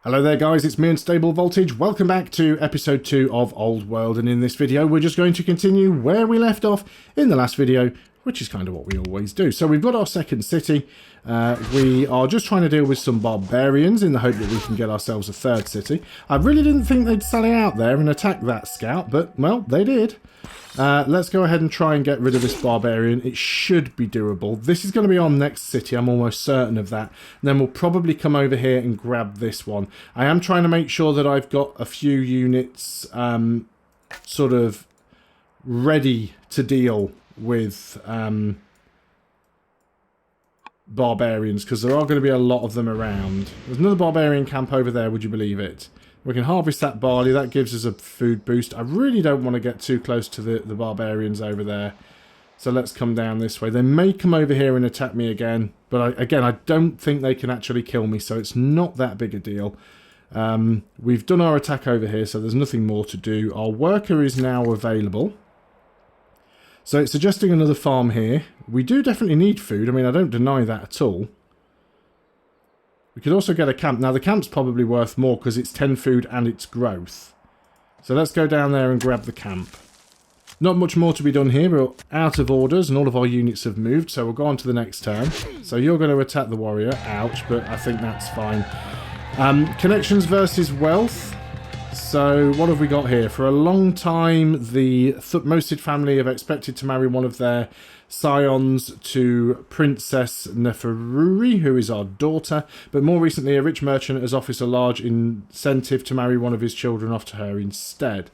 Hello there guys, it's me Unstable Voltage. Welcome back to episode 2 of Old World, and in this video we're just going to continue where we left off in the last video, which is kind of what we always do. So we've got our second city. We are just trying to deal with some barbarians in the hope that we can get ourselves a third city. I really didn't think they'd sally out there and attack that scout, but well, they did. Let's go ahead and try and get rid of this barbarian. It should be doable. This is going to be our next city, I'm almost certain of that. And then we'll probably come over here and grab this one. I am trying to make sure that I've got a few units sort of ready to deal with barbarians, because there are going to be a lot of them around. There's another barbarian camp over there, would you believe it? We can harvest that barley, that gives us a food boost. I really don't want to get too close to the barbarians over there. So let's come down this way. They may come over here and attack me again. But again, I don't think they can actually kill me, so it's not that big a deal. We've done our attack over here, so there's nothing more to do. Our worker is now available. So it's suggesting another farm here. We do definitely need food. I mean, I don't deny that at all. We could also get a camp. Now, the camp's probably worth more because it's 10 food and it's growth. So let's go down there and grab the camp. Not much more to be done here. We're out of orders and all of our units have moved. So we'll go on to the next turn. So you're going to attack the warrior. Ouch, but I think that's fine. Connections versus wealth. So what have we got here? For a long time, the Thutmose family have expected to marry one of their scions to Princess Neferuri, who is our daughter. But more recently, a rich merchant has offered a large incentive to marry one of his children off to her instead.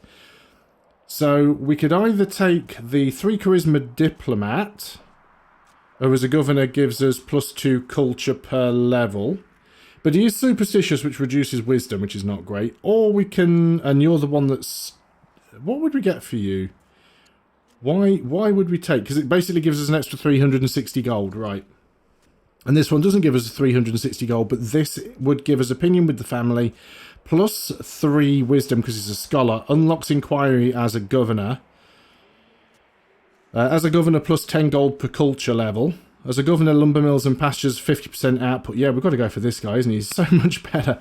So we could either take the 3 charisma diplomat, who as a governor gives us +2 culture per level. But he is superstitious, which reduces wisdom, which is not great. Or we can... And you're the one that's... What would we get for you? Why would we take... Because it basically gives us an extra 360 gold, right. And this one doesn't give us 360 gold, but this would give us opinion with the family, +3 wisdom, because he's a scholar. Unlocks inquiry as a governor. As a governor, +10 gold per culture level. As a governor, lumber mills and pastures, 50% output. Yeah, we've got to go for this guy, isn't he? He's so much better.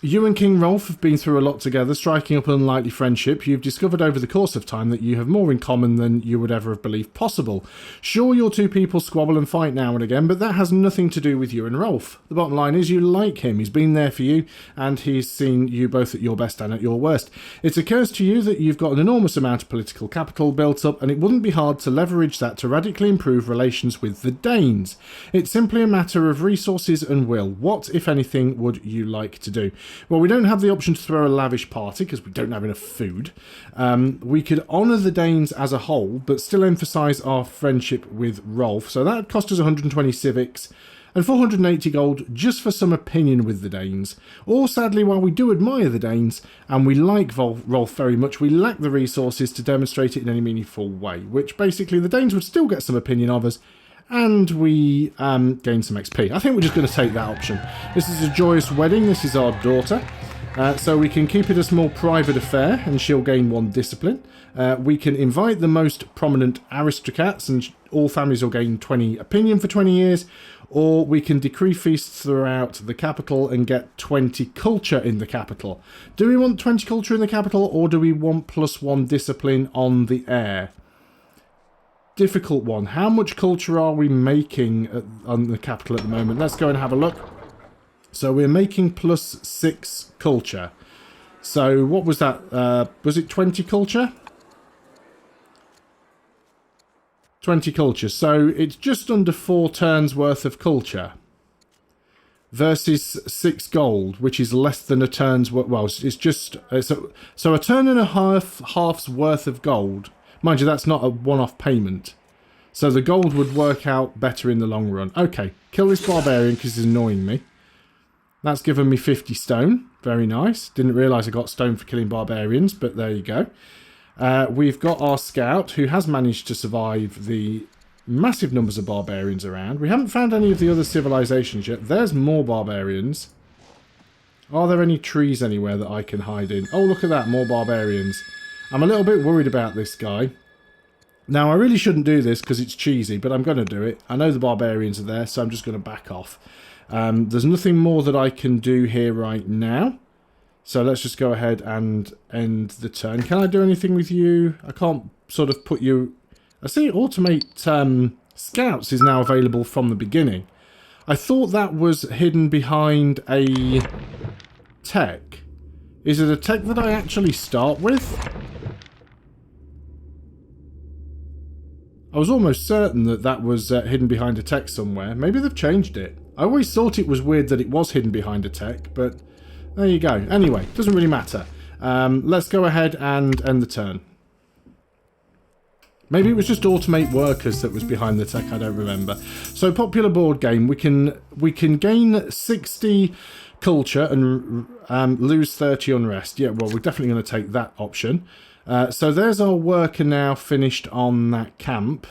You and King Rolf have been through a lot together, striking up an unlikely friendship. You've discovered over the course of time that you have more in common than you would ever have believed possible. Sure, your two people squabble and fight now and again, but that has nothing to do with you and Rolf. The bottom line is you like him. He's been there for you, and he's seen you both at your best and at your worst. It occurs to you that you've got an enormous amount of political capital built up, and it wouldn't be hard to leverage that to radically improve relations with the Danes. It's simply a matter of resources and will. What, if anything, would you like to do? Well, we don't have the option to throw a lavish party because we don't have enough food. We could honour the Danes as a whole, but still emphasise our friendship with Rolf. So that cost us 120 civics and 480 gold just for some opinion with the Danes. Or sadly, while we do admire the Danes and we like Rolf very much, we lack the resources to demonstrate it in any meaningful way, which basically the Danes would still get some opinion of us, and we gain some XP. I think we're just going to take that option. This is a joyous wedding. This is our daughter. So we can keep it a small private affair, and she'll gain 1 discipline. We can invite the most prominent aristocrats, and all families will gain 20 opinion for 20 years. Or we can decree feasts throughout the capital and get 20 culture in the capital. Do we want 20 culture in the capital, or do we want +1 discipline on the heir? Difficult one. How much culture are we making on the capital at the moment? Let's go and have a look. So we're making +6 culture. So what was that? Was it 20 culture? 20 culture. So it's just under 4 turns worth of culture. Versus 6 gold, which is less than a turn's worth. Well, it's just... So a turn and a half's worth of gold. Mind you, that's not a one-off payment. So the gold would work out better in the long run. Okay, kill this barbarian because he's annoying me. That's given me 50 stone. Very nice. Didn't realise I got stone for killing barbarians, but there you go. We've got our scout, who has managed to survive the massive numbers of barbarians around. We haven't found any of the other civilizations yet. There's more barbarians. Are there any trees anywhere that I can hide in? Oh, look at that, more barbarians. I'm a little bit worried about this guy. Now, I really shouldn't do this because it's cheesy, but I'm going to do it. I know the barbarians are there, so I'm just going to back off. There's nothing more that I can do here right now. So let's just go ahead and end the turn. Can I do anything with you? I can't sort of put you... I see automate scouts is now available from the beginning. I thought that was hidden behind a tech. Is it a tech that I actually start with? I was almost certain that that was hidden behind a tech somewhere. Maybe they've changed it. I always thought it was weird that it was hidden behind a tech, but there you go. Anyway, doesn't really matter. Let's go ahead and end the turn. Maybe it was just automate workers that was behind the tech, I don't remember. So popular board game, we can gain 60 culture and lose 30 unrest. Yeah, well, we're definitely going to take that option. So there's our worker now finished on that camp.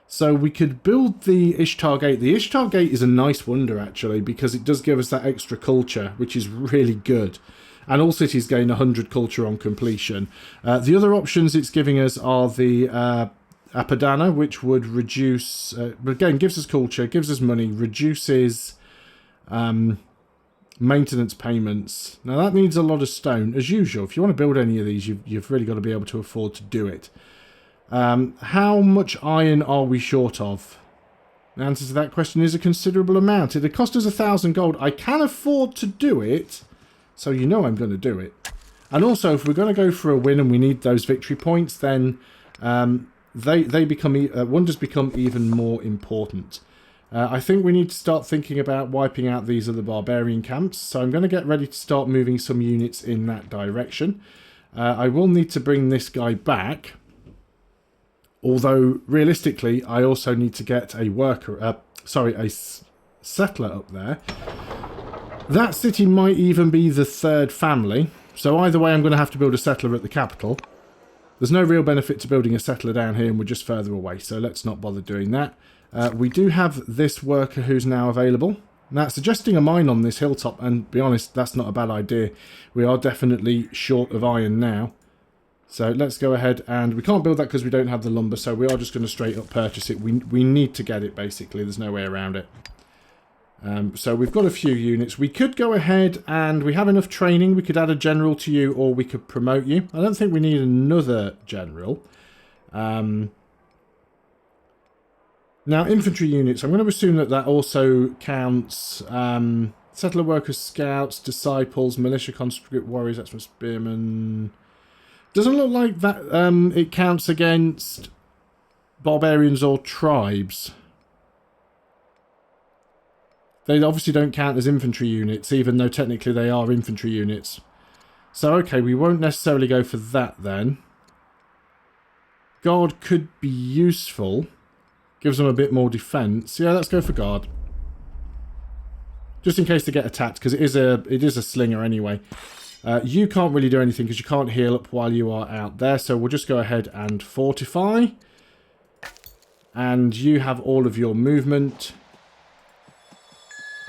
So we could build the Ishtar Gate. The Ishtar Gate is a nice wonder, actually, because it does give us that extra culture, which is really good. And all cities gain 100 culture on completion. The other options it's giving us are the Apadana, which would reduce... again, gives us culture, gives us money, reduces maintenance payments. Now, that needs a lot of stone, as usual. If you want to build any of these, you've really got to be able to afford to do it. How much iron are we short of? The answer to that question is a considerable amount. It'd cost us 1,000 gold. I can afford to do it, so you know I'm going to do it. And also, if we're going to go for a win and we need those victory points, then they become wonders become even more important. I think we need to start thinking about wiping out these other barbarian camps. So I'm going to get ready to start moving some units in that direction. I will need to bring this guy back. Although, realistically, I also need to get a worker, a settler up there. That city might even be the third family. So either way, I'm going to have to build a settler at the capital. There's no real benefit to building a settler down here, and we're just further away. So let's not bother doing that. We do have this worker who's now available. Now, suggesting a mine on this hilltop, and be honest, that's not a bad idea. We are definitely short of iron now. So let's go ahead, and we can't build that because we don't have the lumber, so we are just going to straight up purchase it. We need to get it, basically. There's no way around it. So we've got a few units. We could go ahead, and we have enough training. We could add a general to you, or we could promote you. I don't think we need another general. Now, infantry units. I'm going to assume that that also counts settler workers, scouts, disciples, militia, conscript warriors, that's from spearmen. Doesn't look like that it counts against barbarians or tribes. They obviously don't count as infantry units, even though technically they are infantry units. So, okay, we won't necessarily go for that then. Guard could be useful. Gives them a bit more defense. Yeah, let's go for guard. Just in case they get attacked, because it is a slinger anyway. You can't really do anything because you can't heal up while you are out there. So we'll just go ahead and fortify. And you have all of your movement.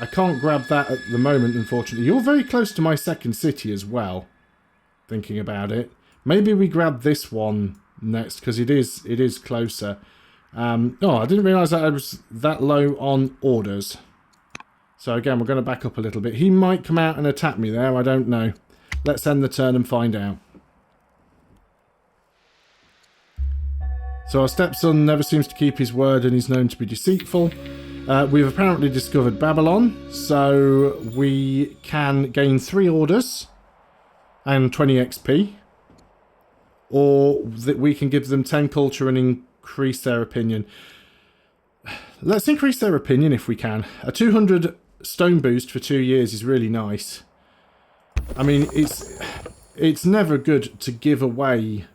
I can't grab that at the moment, unfortunately. You're very close to my second city as well. Thinking about it. Maybe we grab this one next because it is closer. Oh, I didn't realise that I was that low on orders. So again, we're going to back up a little bit. He might come out and attack me there. I don't know. Let's end the turn and find out. So our stepson never seems to keep his word and he's known to be deceitful. We've apparently discovered Babylon. So we can gain 3 orders and 20 XP. Or that we can give them 10 culture and increase their opinion. Let's increase their opinion if we can. A 200 stone boost for 2 years is really nice. I mean, it's never good to give away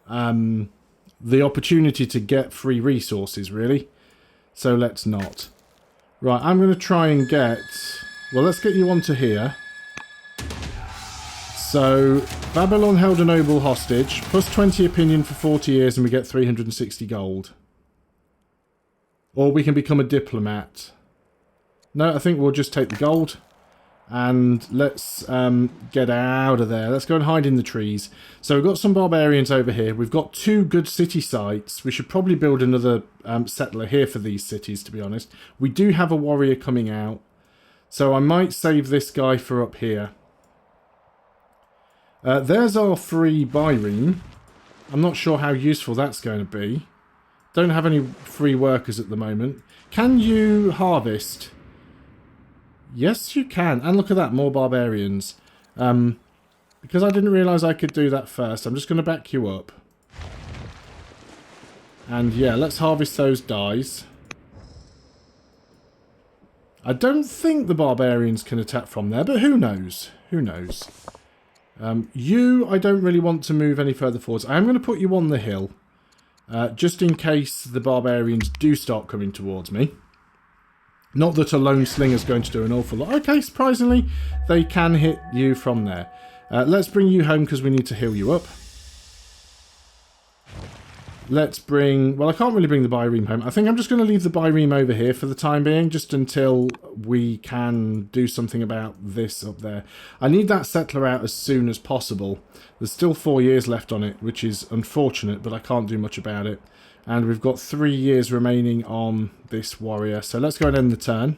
the opportunity to get free resources, really. So let's not. Right, I'm going to try and get... Well, let's get you onto here. So, Babylon held a noble hostage. Plus 20 opinion for 40 years and we get 360 gold. Or we can become a diplomat. No, I think we'll just take the gold. And let's get out of there. Let's go and hide in the trees. So we've got some barbarians over here. We've got 2 good city sites. We should probably build another settler here for these cities, to be honest. We do have a warrior coming out. So I might save this guy for up here. There's our free bireme. I'm not sure how useful that's going to be. Don't have any free workers at the moment. Can you harvest? Yes, you can. And look at that, more barbarians. Because I didn't realise I could do that first, I'm just going to back you up. And yeah, let's harvest those dyes. I don't think the barbarians can attack from there, but who knows? Who knows? You, I don't really want to move any further forwards. I am going to put you on the hill. Just in case the barbarians do start coming towards me. Not that a lone slinger is going to do an awful lot. Okay, surprisingly, they can hit you from there. Let's bring you home because we need to heal you up. Let's bring... Well, I can't really bring the bireme home. I think I'm just going to leave the bireme over here for the time being, just until we can do something about this up there. I need that settler out as soon as possible. There's still 4 years left on it, which is unfortunate, but I can't do much about it. And we've got 3 years remaining on this warrior. So let's go and end the turn.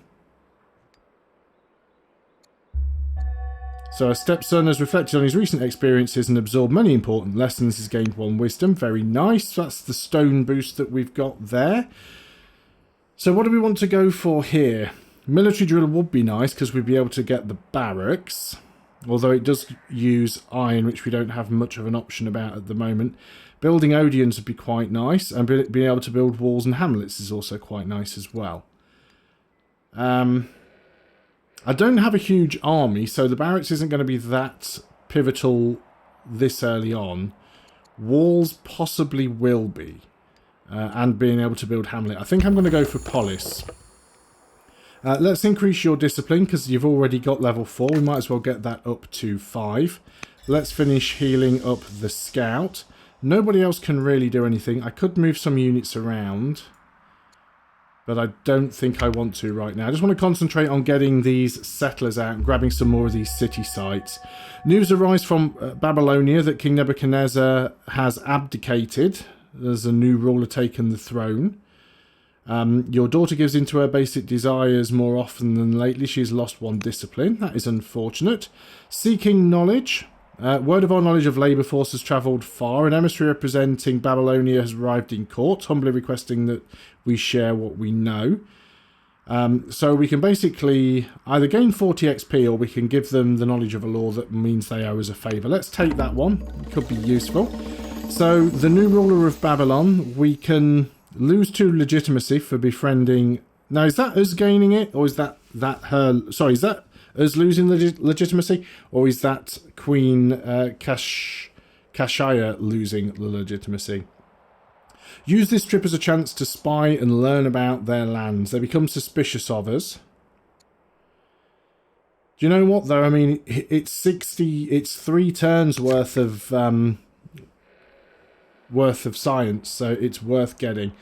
So our stepson has reflected on his recent experiences and absorbed many important lessons. He's gained 1 wisdom. Very nice. That's the stone boost that we've got there. So what do we want to go for here? Military drill would be nice because we'd be able to get the barracks. Although it does use iron, which we don't have much of an option about at the moment. Building Odeons would be quite nice. And being able to build walls and hamlets is also quite nice as well. I don't have a huge army, so the barracks isn't going to be that pivotal this early on. Walls possibly will be. And being able to build hamlet. I think I'm going to go for polis. Let's increase your discipline, because you've already got level 4. We might as well get that up to 5. Let's finish healing up the scout. Nobody else can really do anything. I could move some units around, but I don't think I want to right now. I just want to concentrate on getting these settlers out and grabbing some more of these city sites. News arrives from Babylonia that King Nebuchadnezzar has abdicated. There's a new ruler taken the throne. Your daughter gives in to her basic desires more often than lately. She's lost 1 discipline. That is unfortunate. Seeking knowledge. Word of our knowledge of labour force has travelled far. An emissary representing Babylonia has arrived in court, humbly requesting that we share what we know. So we can basically either gain 40 XP or we can give them the knowledge of a law that means they owe us a favour. Let's take that one. It could be useful. So the new ruler of Babylon, we can lose 2 legitimacy for befriending... Now, is that us gaining it? Or is that her... Sorry, is that us losing legitimacy? Or is that Queen Kashaya losing the legitimacy? Use this trip as a chance to spy and learn about their lands. They become suspicious of us. Do you know what, though? I mean, it's 3 turns worth of science, so it's worth getting.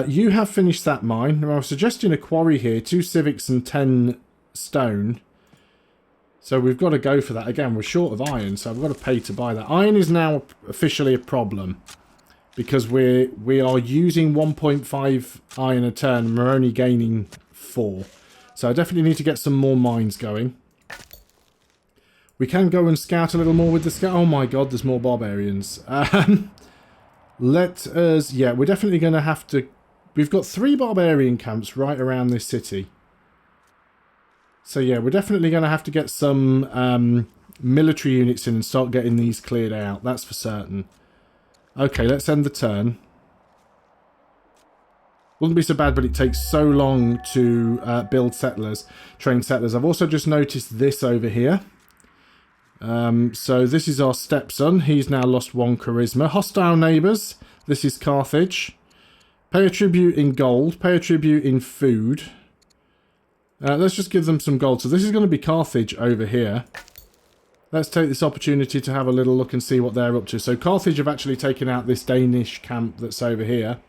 You have finished that mine. Now, I was suggesting a quarry here, 2 civics and 10 stone. So we've got to go for that. Again, we're short of iron, so I've got to pay to buy that. Iron is now officially a problem, because we are using 1.5 iron a turn, and we're only gaining 4. So I definitely need to get some more mines going. We can go and scout a little more with the scout. Oh my god, there's more barbarians. Let us... Yeah, we're definitely going to have to... We've got 3 barbarian camps right around this city. So yeah, we're definitely going to have to get some military units in and start getting these cleared out. That's for certain. Okay, let's end the turn. Wouldn't be so bad, but it takes so long to build settlers, train settlers. I've also just noticed this over here. So this is our stepson. He's now lost 1 charisma. Hostile neighbours. This is Carthage. Pay a tribute in gold. Pay a tribute in food. Let's just give them some gold. So this is going to be Carthage over here. Let's take this opportunity to have a little look and see what they're up to. So Carthage have actually taken out this Danish camp that's over here,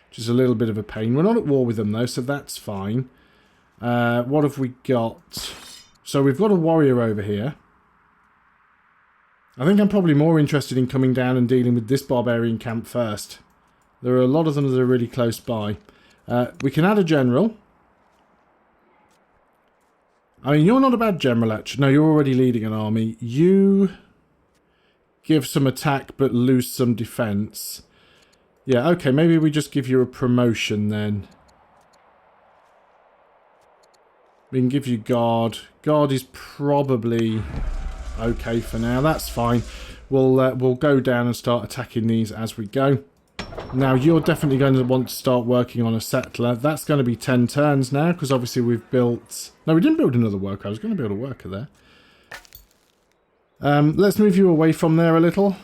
which is a little bit of a pain. We're not at war with them though, so that's fine. What have we got? So we've got a warrior over here. I think I'm probably more interested in coming down and dealing with this barbarian camp first. There are a lot of them that are really close by. We can add a general. I mean, you're not a bad general, actually. No, you're already leading an army. You give some attack but lose some defense. Yeah, okay, maybe we just give you a promotion then. We can give you guard. Guard is probably okay for now. That's fine. We'll go down and start attacking these as we go. Now, you're definitely going to want to start working on a settler. That's going to be 10 turns now, because obviously we've built... No, we didn't build another worker. I was going to build a worker there. Let's move you away from there a little.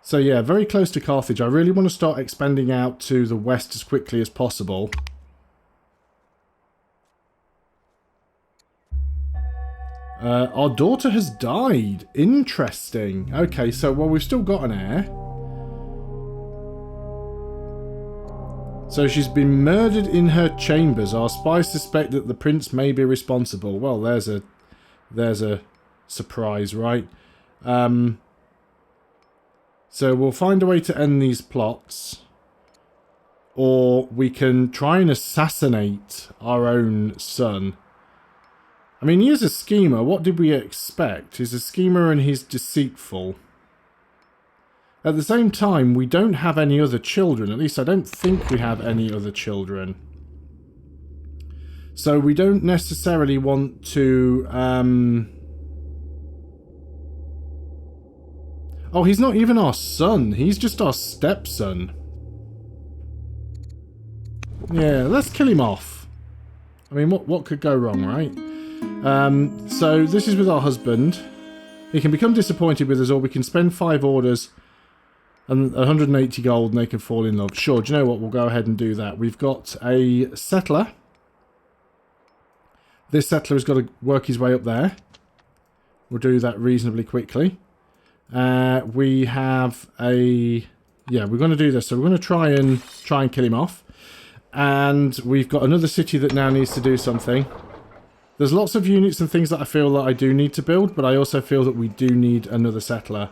So yeah, very close to Carthage. I really want to start expanding out to the west as quickly as possible. Our daughter has died. Interesting. Okay, so, well, we've still got an heir. So she's been murdered in her chambers. Our spies suspect that the prince may be responsible. Well, there's a surprise, right? So we'll find a way to end these plots. Or we can try and assassinate our own son. I mean, he is a schemer. What did we expect? He's a schemer and he's deceitful. At the same time, we don't have any other children. At least I don't think we have any other children. So we don't necessarily want to... Oh, he's not even our son. He's just our stepson. Yeah, let's kill him off. I mean, what could go wrong, right? So this is with our husband. He can become disappointed with us, or we can spend 5 orders and 180 gold and they can fall in love. Sure, do you know what? We'll go ahead and do that. We've got a settler. This settler has got to work his way up there. We'll do that reasonably quickly. We have a... Yeah, we're going to do this. So we're going to try and kill him off. And we've got another city that now needs to do something. There's lots of units and things that I feel that I do need to build, but I also feel that we do need another settler.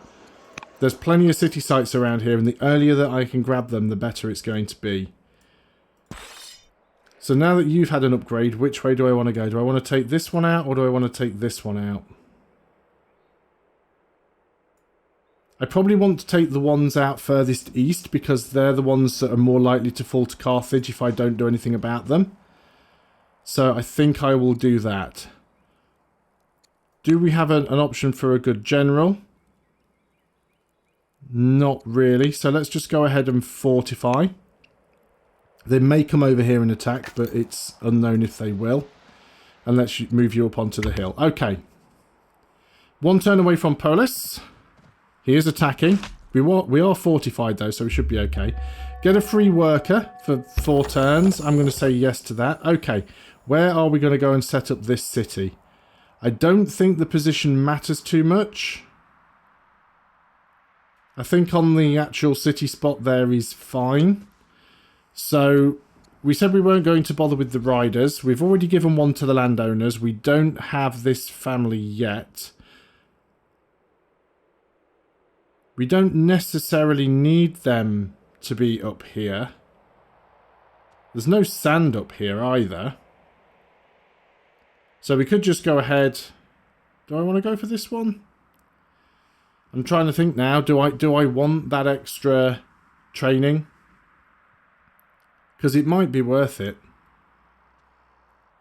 There's plenty of city sites around here, and the earlier that I can grab them, the better it's going to be. So now that you've had an upgrade, which way do I want to go? Do I want to take this one out, or do I want to take this one out? I probably want to take the ones out furthest east, because they're the ones that are more likely to fall to Carthage if I don't do anything about them. So I think I will do that. Do we have an option for a good general? Not really. So let's just go ahead and fortify. They may come over here and attack, but it's unknown if they will. And let's move you up onto the hill. Okay. 1 turn away from Polis. He is attacking. We are fortified though, so we should be okay. Get a free worker for 4 turns. I'm going to say yes to that. Okay. Where are we going to go and set up this city? I don't think the position matters too much. I think on the actual city spot there is fine. So we said we weren't going to bother with the riders. We've already given 1 to the landowners. We don't have this family yet. We don't necessarily need them to be up here. There's no sand up here either. So we could just go ahead. Do I want to go for this one? I'm trying to think now. Do I want that extra training? Because it might be worth it.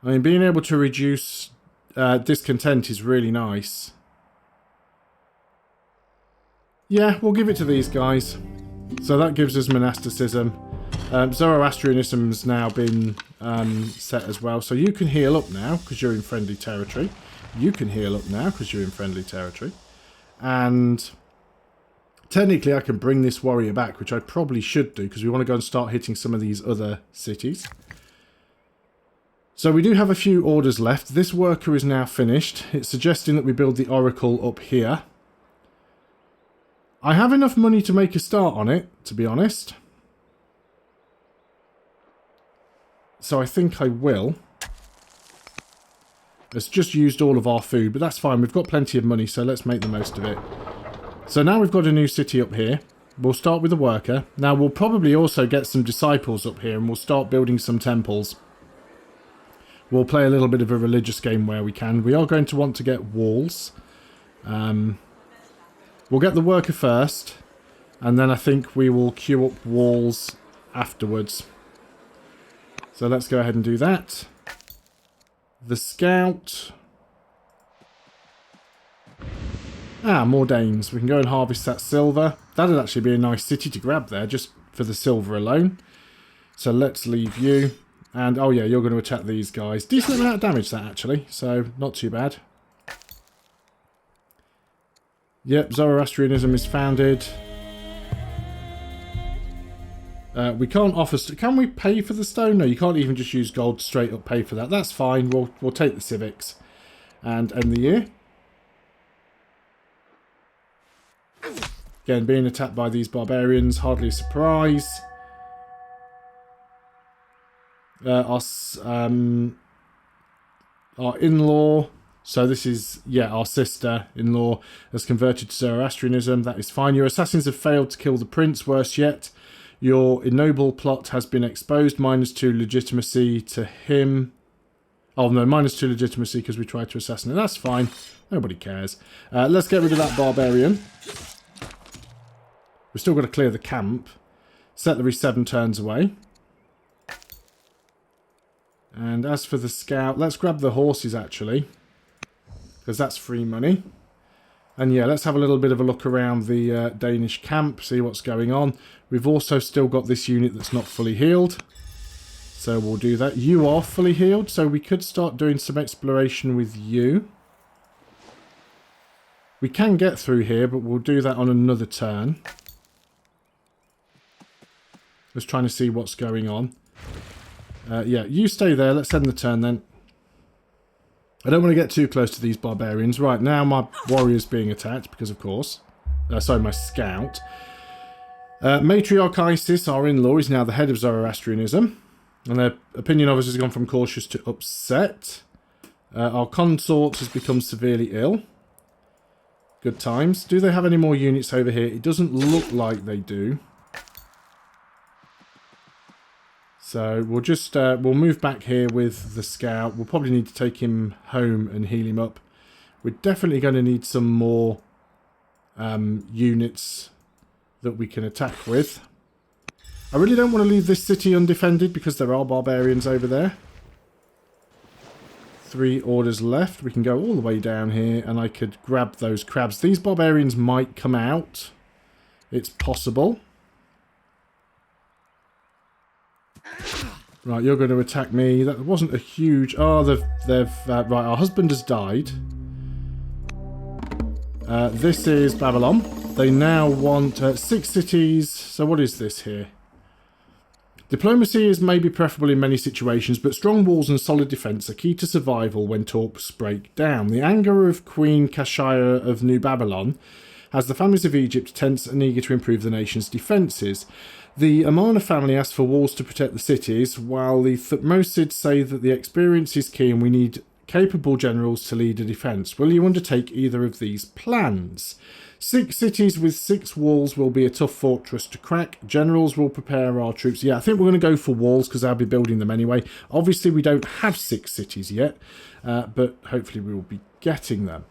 I mean, being able to reduce discontent is really nice. Yeah, we'll give it to these guys. So that gives us monasticism. Zoroastrianism's now been set as well. So you can heal up now because you're in friendly territory. You can heal up now because you're in friendly territory. And technically I can bring this warrior back, which I probably should do because we want to go and start hitting some of these other cities. So we do have a few orders left. This worker is now finished. It's suggesting that we build the oracle up here. I have enough money to make a start on it, to be honest. So I think I will. It's just used all of our food, but that's fine. We've got plenty of money, so let's make the most of it. So now we've got a new city up here. We'll start with a worker. Now we'll probably also get some disciples up here, and we'll start building some temples. We'll play a little bit of a religious game where we can. We are going to want to get walls. We'll get the worker first, and then I think we will queue up walls afterwards. So let's go ahead and do that. The scout. Ah, more Danes. We can go and harvest that silver. That'd actually be a nice city to grab there, just for the silver alone. So let's leave you. And, oh yeah, you're going to attack these guys. Decent amount of damage, that, actually. So, not too bad. Yep, Zoroastrianism is founded. We can't offer... Can we pay for the stone? No, you can't even just use gold straight up pay for that. That's fine. We'll take the civics. And end the year. Again, being attacked by these barbarians, hardly a surprise. Our in-law, so this is, yeah, our sister-in-law has converted to Zoroastrianism. That is fine. Your assassins have failed to kill the prince. Worse yet, your ignoble plot has been exposed. -2 legitimacy to him. Oh no, -2 legitimacy because we tried to assassinate. That's fine. Nobody cares. Let's get rid of that barbarian. We've still got to clear the camp. Settlery 7 turns away. And as for the scout, let's grab the horses actually, because that's free money. And yeah, let's have a little bit of a look around the Danish camp, see what's going on. We've also still got this unit that's not fully healed, so we'll do that. You are fully healed, so we could start doing some exploration with you. We can get through here, but we'll do that on another turn. Just trying to see what's going on. Yeah, you stay there. Let's end the turn then. I don't want to get too close to these barbarians. Right, now my warrior's being attacked because, of course... sorry, my scout. Matriarch Isis, our in-law, is now the head of Zoroastrianism. And their opinion of us has gone from cautious to upset. Our consort has become severely ill. Good times. Do they have any more units over here? It doesn't look like they do. So we'll just we'll move back here with the scout. We'll probably need to take him home and heal him up. We're definitely going to need some more units that we can attack with. I really don't want to leave this city undefended because there are barbarians over there. 3 orders left. We can go all the way down here and I could grab those crabs. These barbarians might come out. It's possible. Right, you're going to attack me. That wasn't a huge... Oh, they've right, our husband has died. This is Babylon. They now want 6 cities. So what is this here? Diplomacy is maybe preferable in many situations, but strong walls and solid defence are key to survival when talks break down. The anger of Queen Kashaya of New Babylon has the families of Egypt tense and eager to improve the nation's defences. The Amarna family asked for walls to protect the cities, while the Thutmosids say that the experience is key and we need capable generals to lead a defence. Will you undertake either of these plans? 6 cities with 6 walls will be a tough fortress to crack. Generals will prepare our troops. Yeah, I think we're going to go for walls because I'll be building them anyway. Obviously, we don't have 6 cities yet, but hopefully we will be getting them.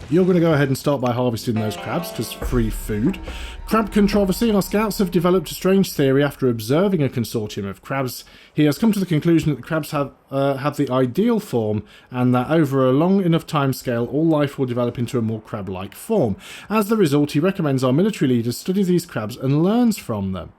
You're going to go ahead and start by harvesting those crabs, because free food. Crab controversy. Our scouts have developed a strange theory after observing a consortium of crabs. He has come to the conclusion that the crabs have the ideal form, and that over a long enough time scale, all life will develop into a more crab-like form. As the result, he recommends our military leaders study these crabs and learns from them.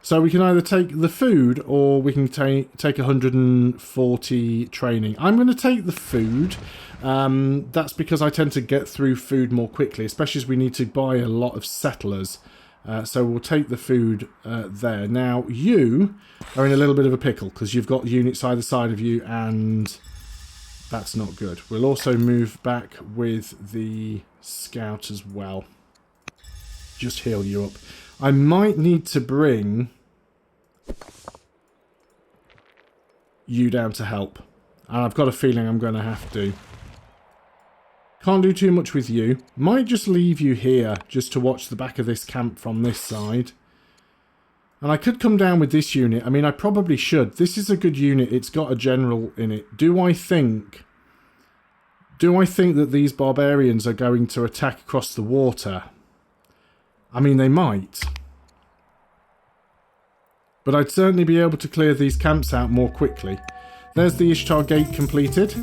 So we can either take the food, or we can take 140 training. I'm going to take the food. That's because I tend to get through food more quickly, especially as we need to buy a lot of settlers. So we'll take the food there. Now, you are in a little bit of a pickle, because you've got units either side of you, and that's not good. We'll also move back with the scout as well. Just heal you up. I might need to bring you down to help. And I've got a feeling I'm going to have to. Can't do too much with you. Might just leave you here just to watch the back of this camp from this side. And I could come down with this unit. I mean, I probably should. This is a good unit. It's got a general in it. Do I think that these barbarians are going to attack across the water? I mean, they might. But I'd certainly be able to clear these camps out more quickly. There's the Ishtar Gate completed.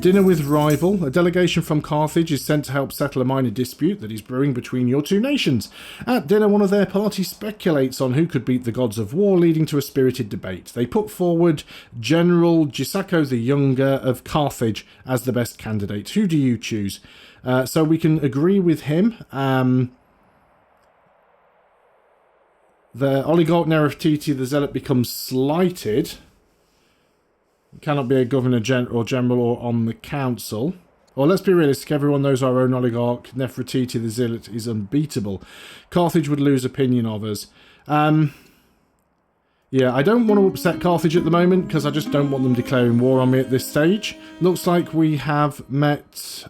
Dinner with rival. A delegation from Carthage is sent to help settle a minor dispute that is brewing between your two nations. At dinner, one of their party speculates on who could beat the gods of war, leading to a spirited debate. They put forward General Gisako the Younger of Carthage as the best candidate. Who do you choose? So we can agree with him. The oligarch Nefertiti the Zealot becomes slighted. Cannot be a governor or general or on the council. Or let's be realistic, everyone knows our own oligarch Nefertiti the Zealot is unbeatable. Carthage would lose opinion of us. Yeah, I don't want to upset Carthage at the moment because I just don't want them declaring war on me at this stage. Looks like we have met...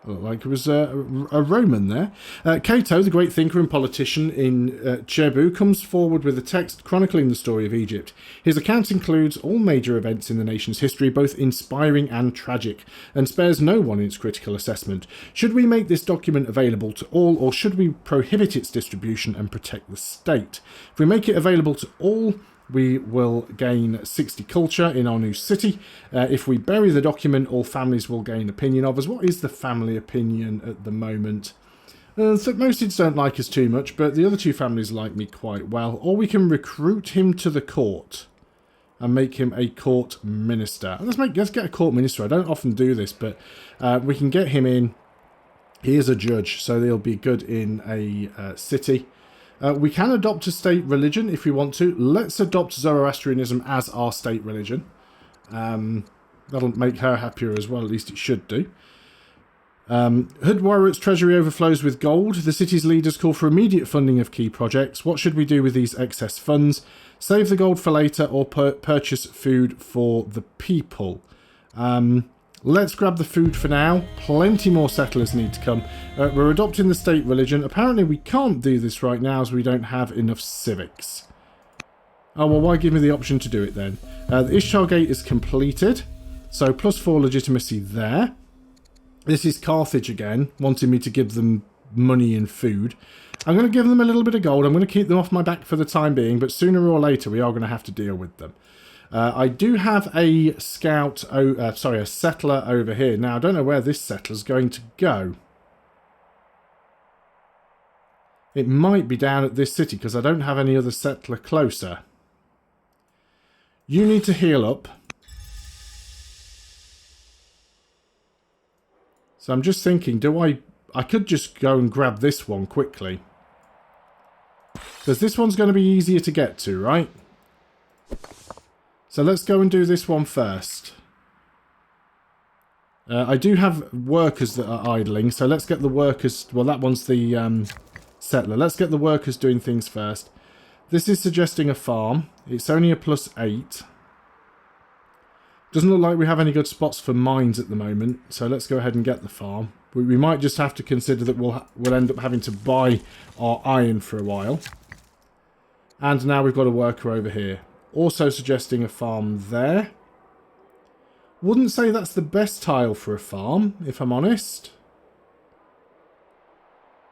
like it was a Roman there. Cato, the great thinker and politician in Chebu, comes forward with a text chronicling the story of Egypt. His account includes all major events in the nation's history, both inspiring and tragic, and spares no one in its critical assessment. Should we make this document available to all, or should we prohibit its distribution and protect the state? If we make it available to all, we will gain 60 culture in our new city. If we bury the document, all families will gain opinion of us. What is the family opinion at the moment? Thutmosids don't like us too much, but the other two families like me quite well. Or we can recruit him to the court and make him a court minister. Let's get a court minister. I don't often do this, but we can get him in. He is a judge, so they'll be good in a city. We can adopt a state religion if we want to. Let's adopt Zoroastrianism as our state religion. That'll make her happier as well, at least it should do. Hoodwarret's treasury overflows with gold. The city's leaders call for immediate funding of key projects. What should we do with these excess funds? Save the gold for later or purchase food for the people? Let's grab the food for now. Plenty more settlers need to come. We're adopting the state religion. Apparently we can't do this right now as we don't have enough civics. Oh, well, why give me the option to do it then? The Ishtar Gate is completed. So +4 legitimacy there. This is Carthage again, wanting me to give them money and food. I'm going to give them a little bit of gold. I'm going to keep them off my back for the time being, but sooner or later we are going to have to deal with them. I do have a a settler over here. Now, I don't know where this settler's going to go. It might be down at this city, because I don't have any other settler closer. You need to heal up. So I'm just thinking, I could just go and grab this one quickly. Because this one's going to be easier to get to, right? So let's go and do this one first. I do have workers that are idling, so let's get the workers... Well, that one's the settler. Let's get the workers doing things first. This is suggesting a farm. It's only a +8. Doesn't look like we have any good spots for mines at the moment, so let's go ahead and get the farm. We might just have to consider that we'll end up having to buy our iron for a while. And now we've got a worker over here. Also suggesting a farm there. Wouldn't say that's the best tile for a farm, if I'm honest.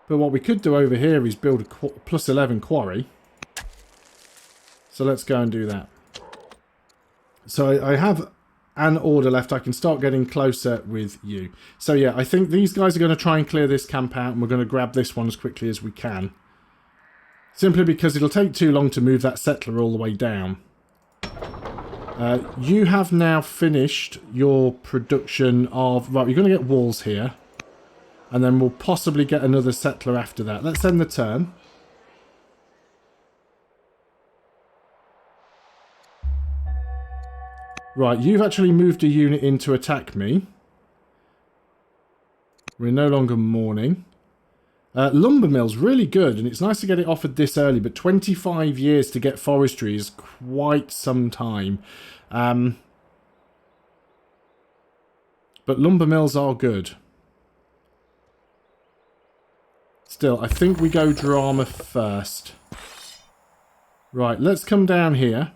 But what we could do over here is build a +11 quarry. So let's go and do that. So I have an order left. I can start getting closer with you. So yeah, I think these guys are going to try and clear this camp out, and we're going to grab this one as quickly as we can. Simply because it'll take too long to move that settler all the way down. You have now finished your production of... Right, you're going to get walls here. And then we'll possibly get another settler after that. Let's end the turn. Right, you've actually moved a unit in to attack me. We're no longer mourning. Lumber mill's really good, and it's nice to get it offered this early, but 25 years to get forestry is quite some time. But lumber mills are good. Still, I think we go drama first. Right, let's come down here.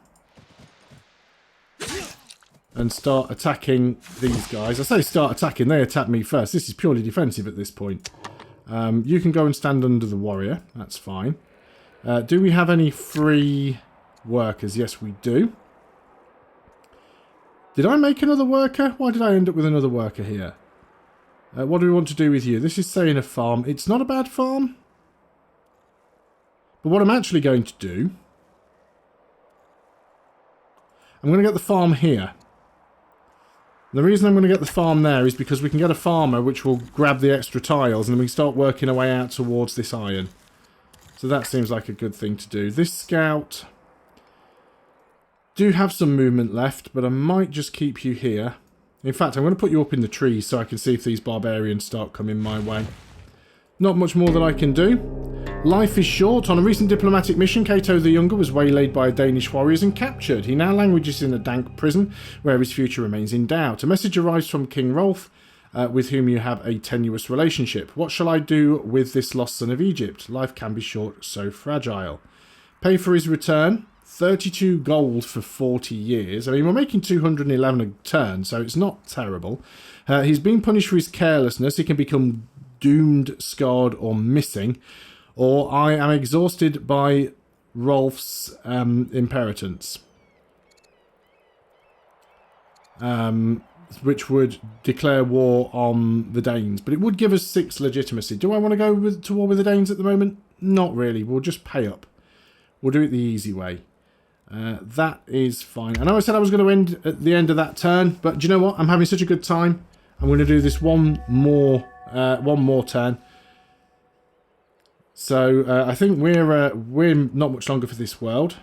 And start attacking these guys. I say start attacking, they attack me first. This is purely defensive at this point. You can go and stand under the warrior. That's fine. Do we have any free workers? Yes, we do. Did I make another worker? Why did I end up with another worker here? What do we want to do with you? This is saying a farm. It's not a bad farm. But what I'm actually going to do... I'm going to get the farm here. The reason I'm going to get the farm there is because we can get a farmer which will grab the extra tiles and then we can start working our way out towards this iron. So that seems like a good thing to do. This scout do have some movement left, but I might just keep you here. In fact, I'm going to put you up in the trees so I can see if these barbarians start coming my way. Not much more that I can do. Life is short. On a recent diplomatic mission, Cato the Younger was waylaid by Danish warriors and captured. He now languishes in a dank prison where his future remains in doubt. A message arrives from King Rolf, with whom you have a tenuous relationship. What shall I do with this lost son of Egypt? Life can be short, so fragile. Pay for his return. 32 gold for 40 years. I mean, we're making 211 a turn, so it's not terrible. He's been punished for his carelessness. He can become doomed, scarred, or missing. Or I am exhausted by Rolf's inheritance. Which would declare war on the Danes. But it would give us 6 legitimacy. Do I want to go to war with the Danes at the moment? Not really. We'll just pay up. We'll do it the easy way. That is fine. I know I said I was going to end at the end of that turn, but do you know what? I'm having such a good time. I'm going to do this one more turn. So I think we're not much longer for this world.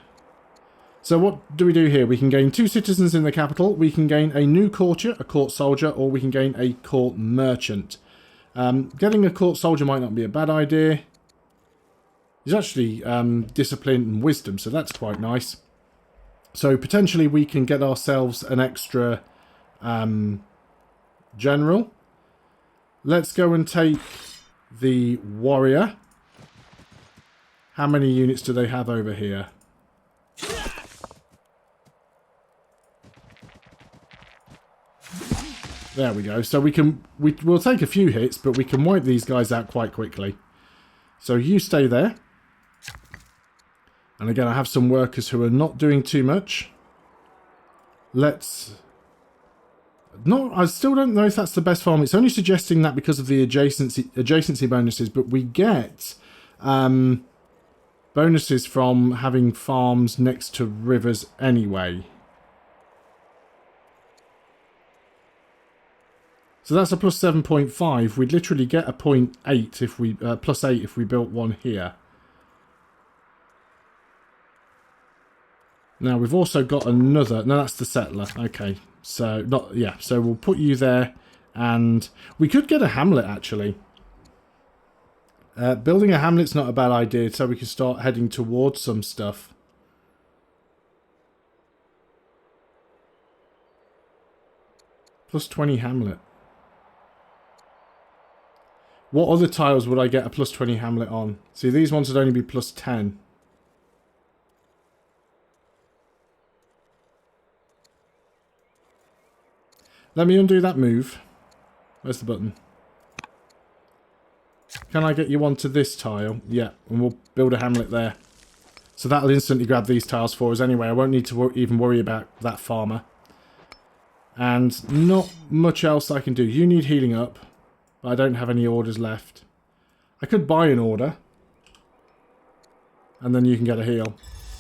So what do we do here? We can gain 2 citizens in the capital. We can gain a new courtier, a court soldier, or we can gain a court merchant. Getting a court soldier might not be a bad idea. He's actually discipline and wisdom, so that's quite nice. So potentially we can get ourselves an extra general. Let's go and take the warrior. How many units do they have over here? There we go. So we'll take a few hits, but we can wipe these guys out quite quickly. So you stay there. And again, I have some workers who are not doing too much. I still don't know if that's the best farm. It's only suggesting that because of the adjacency bonuses, but we get bonuses from having farms next to rivers anyway. So that's a plus 7.5. We'd literally get a 0.8 if we plus 8 if we built one here. Now we've also got another. No, that's the settler. Okay, so So we'll put you there, and we could get a hamlet actually. Building a hamlet's not a bad idea, so we can start heading towards some stuff. Plus 20 hamlet. What other tiles would I get a plus 20 hamlet on? See, these ones would only be plus 10. Let me undo that move. Where's the button? Can I get you onto this tile? Yeah, and we'll build a hamlet there. So that'll instantly grab these tiles for us anyway. I won't need to even worry about that farmer. And not much else I can do. You need healing up, but I don't have any orders left. I could buy an order, and then you can get a heal.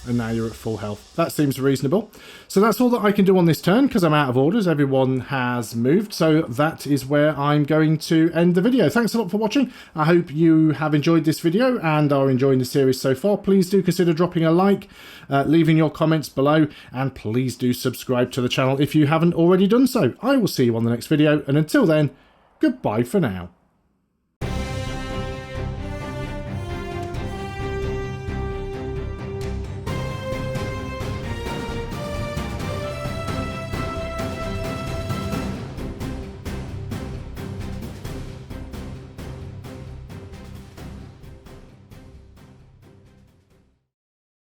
And now you're at full health. That seems reasonable. So that's all that I can do on this turn because I'm out of orders. Everyone has moved. So that is where I'm going to end the video. Thanks a lot for watching. I hope you have enjoyed this video and are enjoying the series so far. Please do consider dropping a like, leaving your comments below, and please do subscribe to the channel if you haven't already done so. I will see you on the next video, and until then, goodbye for now.